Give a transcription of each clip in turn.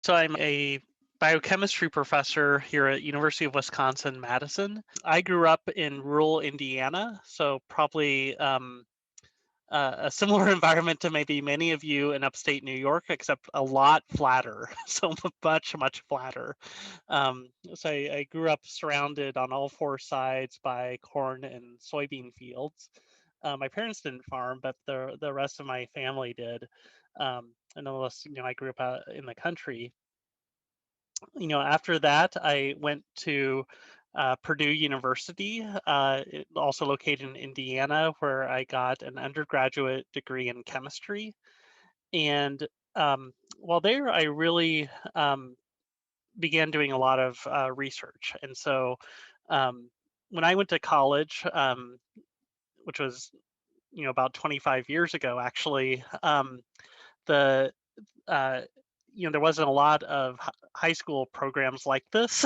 So I'm a biochemistry professor here at University of Wisconsin-Madison. I grew up in rural Indiana, so probably a similar environment to maybe many of you in upstate New York, except a lot flatter, so much flatter. So I grew up surrounded on all four sides by corn and soybean fields. My parents didn't farm, but the rest of my family did. And unless I grew up out in the country. After that, I went to Purdue University, also located in Indiana, where I got an undergraduate degree in chemistry. And while there, I really began doing a lot of research. And so when I went to college, which was about 25 years ago, actually, the uh, there wasn't a lot of high school programs like this,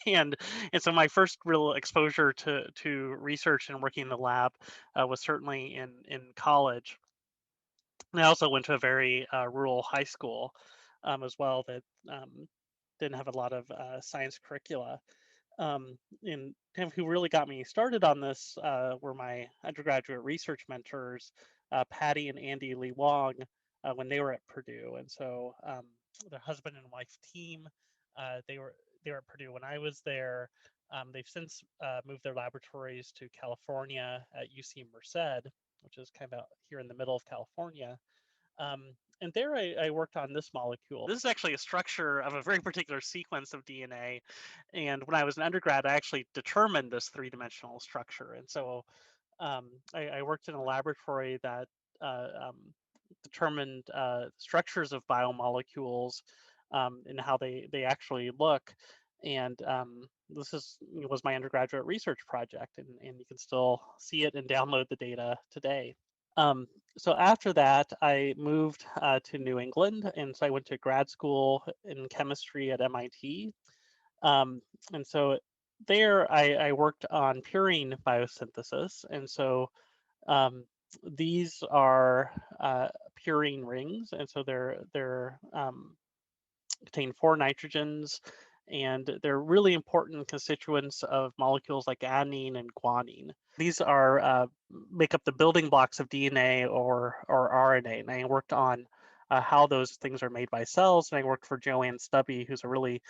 and so my first real exposure to research and working in the lab was certainly in college. And I also went to a very rural high school as well that didn't have a lot of science curricula. And kind of who really got me started on this were my undergraduate research mentors, Patty and Andy Lee Wong, when they were at Purdue. And so the husband and wife team, they were at Purdue when I was there. They've since moved their laboratories to California at UC Merced, which is kind of here in the middle of California. And there I worked on this molecule. This is actually a structure of a very particular sequence of DNA. And when I was an undergrad, I actually determined this three-dimensional structure. And so I worked in a laboratory that determined structures of biomolecules and how they actually look. And was my undergraduate research project, and you can still see it and download the data today. Um, so after that, I moved to New England, and so I went to grad school in chemistry at MIT. And so there, I worked on purine biosynthesis, and so um, these are purine rings, and so they're contain four nitrogens, and they're really important constituents of molecules like adenine and guanine. These are make up the building blocks of DNA or RNA, and I worked on how those things are made by cells, and I worked for Joanne Stubbe, who's a really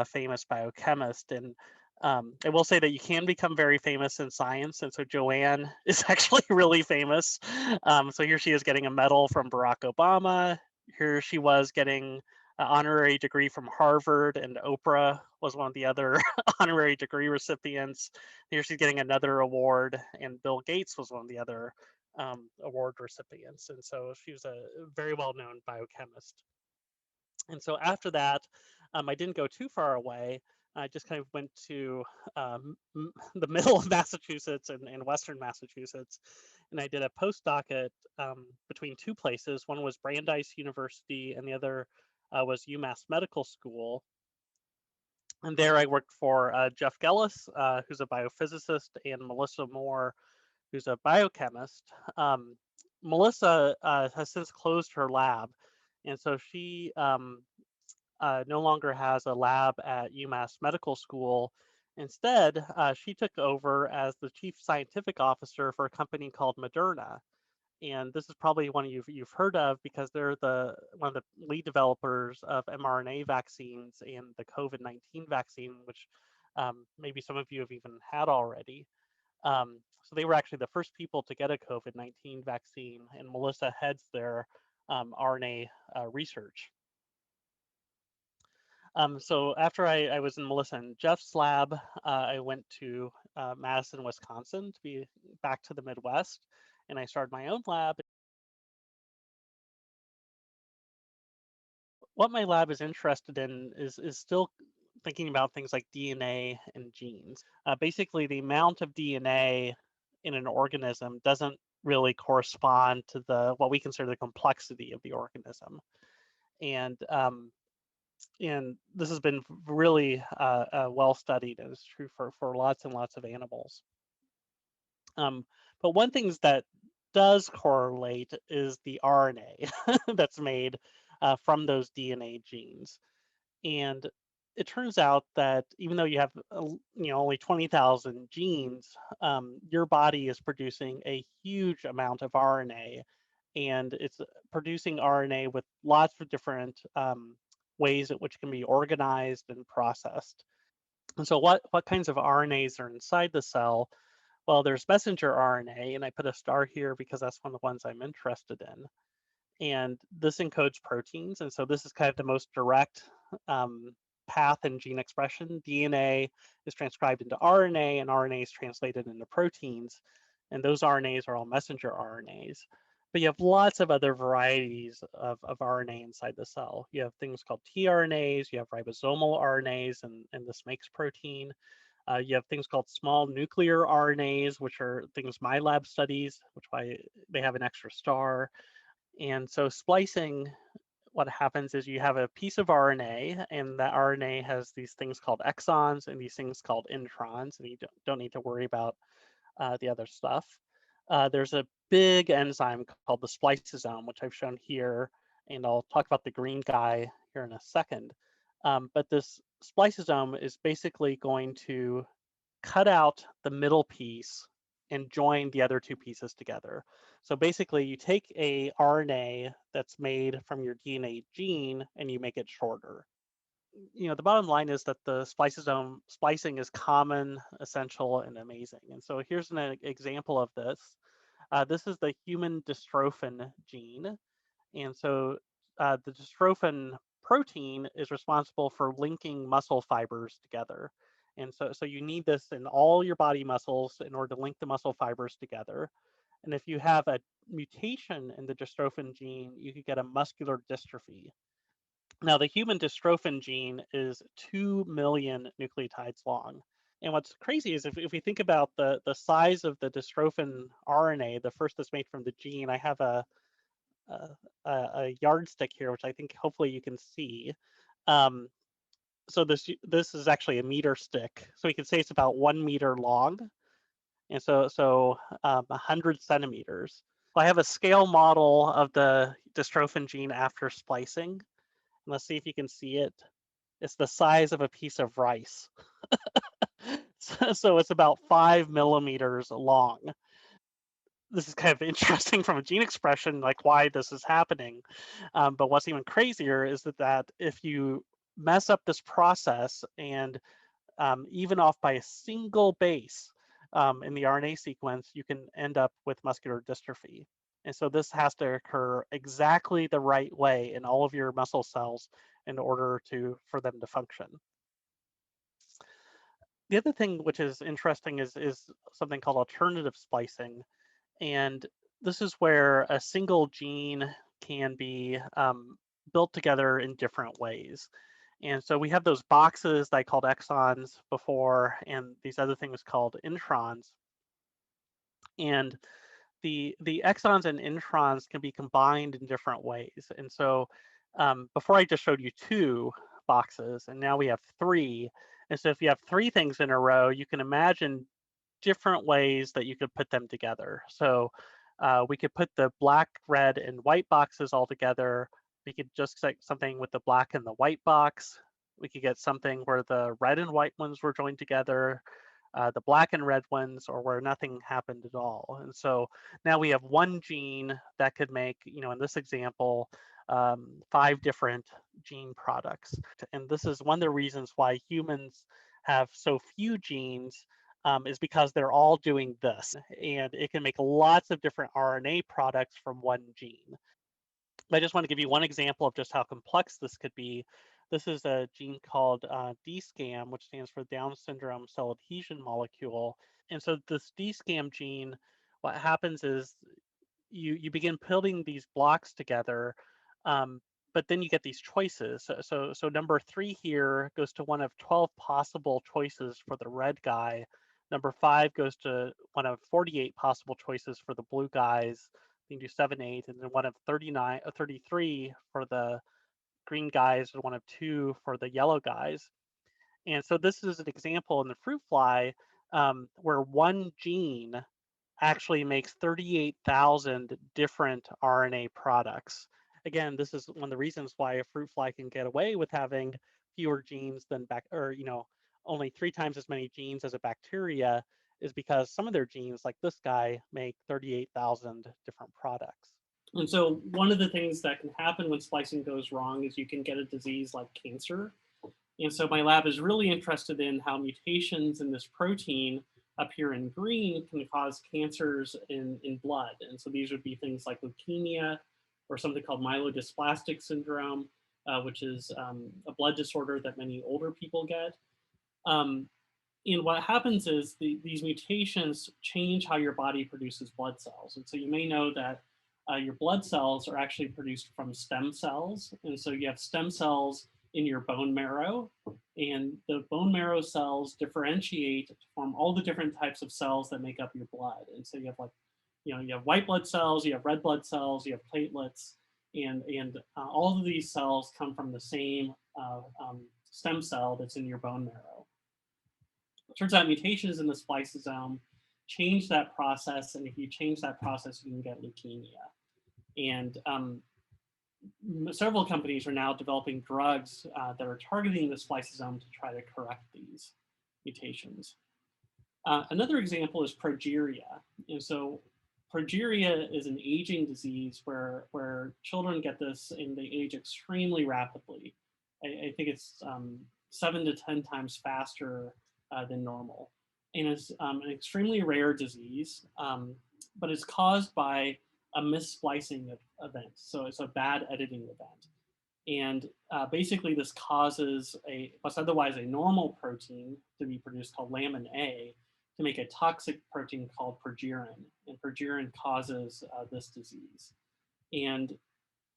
famous biochemist. And I will say that you can become very famous in science, and so Joanne is actually really famous. So here she is getting a medal from Barack Obama. Here she was getting an honorary degree from Harvard, and Oprah was one of the other honorary degree recipients. Here she's getting another award, and Bill Gates was one of the other award recipients. And so she was a very well-known biochemist. And so after that, I didn't go too far away. I just kind of went to the middle of Massachusetts and Western Massachusetts, and I did a postdoc at between two places. One was Brandeis University, and the other was UMass Medical School. And there I worked for Jeff Gellis, who's a biophysicist, and Melissa Moore, who's a biochemist. Melissa has since closed her lab, and so she no longer has a lab at UMass Medical School. Instead, she took over as the chief scientific officer for a company called Moderna. And this is probably one you've heard of because they're one of the lead developers of mRNA vaccines and the COVID-19 vaccine, which maybe some of you have even had already. So they were actually the first people to get a COVID-19 vaccine, and Melissa heads their RNA research. So after I was in Melissa and Jeff's lab, I went to Madison, Wisconsin to be back to the Midwest, and I started my own lab. What my lab is interested in is still thinking about things like DNA and genes. Basically, the amount of DNA in an organism doesn't really correspond to what we consider the complexity of the organism. And this has been really well studied, and it's true for lots and lots of animals. But one thing that does correlate is the RNA that's made from those DNA genes. And it turns out that even though you have only 20,000 genes, your body is producing a huge amount of RNA, and it's producing RNA with lots of different ways in which it can be organized and processed. And so, what kinds of RNAs are inside the cell? Well, there's messenger RNA, and I put a star here because that's one of the ones I'm interested in. And this encodes proteins. And so this is kind of the most direct path in gene expression. DNA is transcribed into RNA, and RNA is translated into proteins. And those RNAs are all messenger RNAs. But you have lots of other varieties of RNA inside the cell. You have things called tRNAs, you have ribosomal RNAs, and this makes protein. You have things called small nuclear RNAs, which are things my lab studies, which why they have an extra star. And so splicing, what happens is you have a piece of RNA, and that RNA has these things called exons and these things called introns, and you don't need to worry about the other stuff. There's a big enzyme called the spliceosome, which I've shown here, and I'll talk about the green guy here in a second. But this spliceosome is basically going to cut out the middle piece and join the other two pieces together. So basically, you take a RNA that's made from your DNA gene and you make it shorter. The bottom line is that the spliceosome splicing is common, essential, and amazing. And so here's an example of this. This is the human dystrophin gene. And so the dystrophin protein is responsible for linking muscle fibers together. And so you need this in all your body muscles in order to link the muscle fibers together. And if you have a mutation in the dystrophin gene, you could get a muscular dystrophy. Now, the human dystrophin gene is 2 million nucleotides long. And what's crazy is if we think about the size of the dystrophin RNA, the first that's made from the gene, I have a yardstick here, which I think hopefully you can see. Um, so this is actually a meter stick. So we can say it's about 1 meter long, and so 100 centimeters. I have a scale model of the dystrophin gene after splicing. And let's see if you can see it. It's the size of a piece of rice. So it's about 5 millimeters long. This is kind of interesting from a gene expression, like why this is happening. But what's even crazier is that if you mess up this process and even off by a single base in the RNA sequence, you can end up with muscular dystrophy. And so this has to occur exactly the right way in all of your muscle cells in order for them to function. The other thing which is interesting is something called alternative splicing. And this is where a single gene can be built together in different ways. And so we have those boxes that I called exons before, and these other things called introns. And the exons and introns can be combined in different ways. And so before I just showed you 2 boxes, and now we have 3. And so if you have 3 things in a row, you can imagine different ways that you could put them together. So we could put the black, red, and white boxes all together. We could just get something with the black and the white box. We could get something where the red and white ones were joined together, the black and red ones, or where nothing happened at all. And so now we have one gene that could make, in this example, 5 different gene products. And this is one of the reasons why humans have so few genes, is because they're all doing this, and it can make lots of different RNA products from one gene. I just want to give you one example of just how complex this could be. This is a gene called DSCAM, which stands for Down syndrome cell adhesion molecule. And so this DSCAM gene, what happens is you begin putting these blocks together, but then you get these choices. So number 3 here goes to one of 12 possible choices for the red guy. Number 5 goes to one of 48 possible choices for the blue guys. You can do 7, 8, and then one of 33 for the green guys, and one of 2 for the yellow guys. And so this is an example in the fruit fly where one gene actually makes 38,000 different RNA products. Again, this is one of the reasons why a fruit fly can get away with having fewer genes than only 3 times as many genes as a bacteria is because some of their genes, like this guy, make 38,000 different products. And so one of the things that can happen when splicing goes wrong is you can get a disease like cancer. And so my lab is really interested in how mutations in this protein up here in green can cause cancers in blood. And so these would be things like leukemia or something called myelodysplastic syndrome, which is a blood disorder that many older people get. And what happens is these mutations change how your body produces blood cells. And so you may know that your blood cells are actually produced from stem cells. And so you have stem cells in your bone marrow, and the bone marrow cells differentiate to form all the different types of cells that make up your blood. And so you have you have white blood cells, you have red blood cells, you have platelets, and all of these cells come from the same stem cell that's in your bone marrow. It turns out mutations in the spliceosome change that process, and if you change that process, you can get leukemia. And several companies are now developing drugs that are targeting the spliceosome to try to correct these mutations. Another example is progeria. And so progeria is an aging disease where children get this and they age extremely rapidly. I think it's 7 to 10 times faster than normal. And it's an extremely rare disease, but it's caused by a missplicing event. So it's a bad editing event. And basically this causes what's otherwise a normal protein to be produced called lamin A to make a toxic protein called progerin. And progerin causes this disease. And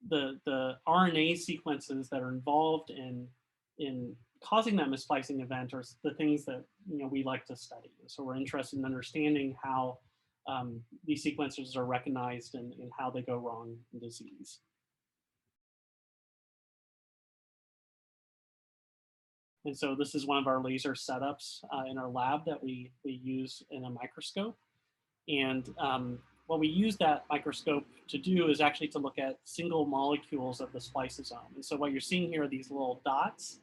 the RNA sequences that are involved in causing that missplicing event are the things that we like to study. So we're interested in understanding how these sequences are recognized and how they go wrong in disease. And so this is one of our laser setups in our lab that we use in a microscope. And what we use that microscope to do is actually to look at single molecules of the spliceosome. And so what you're seeing here are these little dots.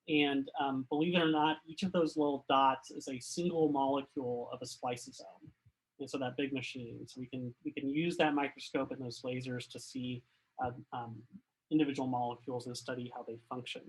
And believe it or not, each of those little dots is a single molecule of a spliceosome. And so that big machine. So we can use that microscope and those lasers to see individual molecules and study how they function.